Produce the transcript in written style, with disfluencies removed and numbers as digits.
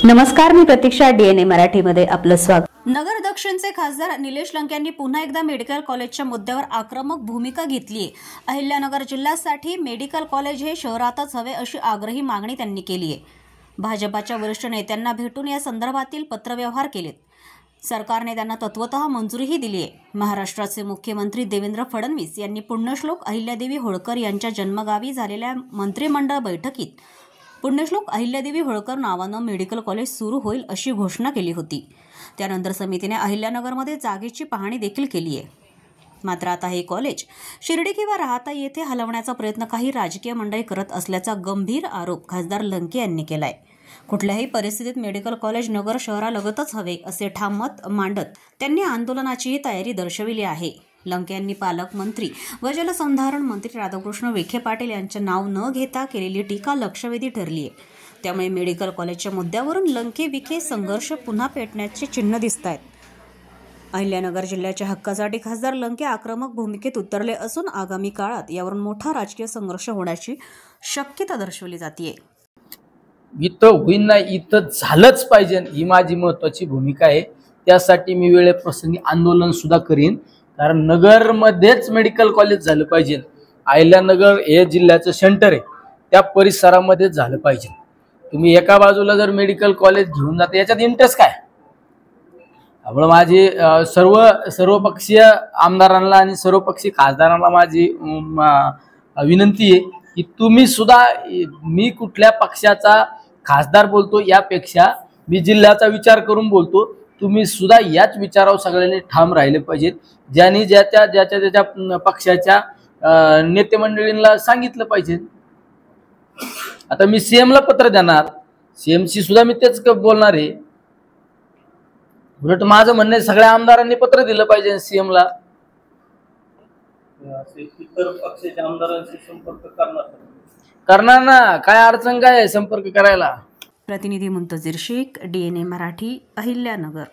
नमस्कार, मी प्रतीक्षा. DNA मराठीमध्ये आपलं स्वागत. नगर दक्षिणचे खासदार निलेश लंके यांनी पुन्हा एकदा मेडिकल कॉलेजच्या मुद्द्यावर आक्रमक भूमिका घेतली आहे. अहिल्यानगर जिल्ह्यासाठी मेडिकल कॉलेज हे शहरातच हवे अशी आग्रही मागणी त्यांनी केली आहे. भाजपाच्या वरिष्ठ नेत्यांना भेटून या संदर्भातील पत्रव्यवहार केलेत. सरकारने त्यांना तत्वतः मंजुरीही दिली आहे. महाराष्ट्राचे मुख्यमंत्री देवेंद्र फडणवीस यांनी पुण्यश्लोक अहिल्यादेवी होळकर यांच्या जन्मगावी झालेल्या मंत्रिमंडळ बैठकीत पुण्यश्लोक अहिल्यादेवी होळकर नावानं मेडिकल कॉलेज सुरू होईल अशी घोषणा केली होती. त्यानंतर समितीने अहिल्यानगरमध्ये जागेची पाहणी देखील केली आहे. मात्र आता हे कॉलेज शिर्डी किंवा राहता येथे हलवण्याचा प्रयत्न काही राजकीय मंडळी करत असल्याचा गंभीर आरोप खासदार लंके यांनी केलाय. कुठल्याही परिस्थितीत मेडिकल कॉलेज नगर शहरालगतच हवे असे ठाम मत मांडत त्यांनी आंदोलनाचीही तयारी दर्शविली आहे. लंके यांनी पालकमंत्री व जलसंधारण मंत्री राधाकृष्ण विखे पाटील यांचे नाव न घेता केलेली टीका लक्षवेधी ठरली आहे. त्यामुळे मेडिकल कॉलेजच्या मुद्द्यावरून लंके विखे संघर्ष पुन्हा पेटण्याचे चिन्ह दिसत आहेत. अहिल्यानगर जिल्ह्याच्या हक्कासाठी खासदार लंके आक्रमक भूमिकेत उतरले असून आगामी काळात यावरून मोठा राजकीय संघर्ष होण्याची शक्यता दर्शवली जाते. इथं होईन ना, इथं झालंच पाहिजे ही माझी महत्त्वाची भूमिका आहे. त्यासाठी मी वेळेप्रसंगी आंदोलन सुद्धा करीन. कारण नगरमध्येच मेडिकल कॉलेज झालं पाहिजे. अहिल्यानगर हे जिल्ह्याचं सेंटर आहे, त्या परिसरामध्येच झालं पाहिजे. तुम्ही एका बाजूला जर मेडिकल कॉलेज घेऊन जाता, याच्यात इंटरेस्ट काय? त्यामुळे माझी सर्वपक्षीय आमदारांना आणि सर्वपक्षीय खासदारांना माझी विनंती आहे की तुम्ही सुद्धा, मी कुठल्या पक्षाचा खासदार बोलतो यापेक्षा मी जिल्ह्याचा विचार करून बोलतो, तुम्ही सुद्धा याच विचारावर सगळ्यांनी ठाम राहिले पाहिजेत. ज्यांनी ज्याच्या पक्षाच्या नेते मंडळींना सांगितलं पाहिजे. आता मी सीएमला पत्र देणार, सीएमशी सुद्धा मी तेच बोलणार आहे. उलट माझं म्हणणं आहे सगळ्या आमदारांनी पत्र दिलं पाहिजे सीएमला. इतर पक्षाच्या आमदारांशी संपर्क करणार ना, काय अडचण काय आहे संपर्क करायला. प्रतिनिधी मुंतजीर शेख, DNA मराठी, अहिल्यानगर.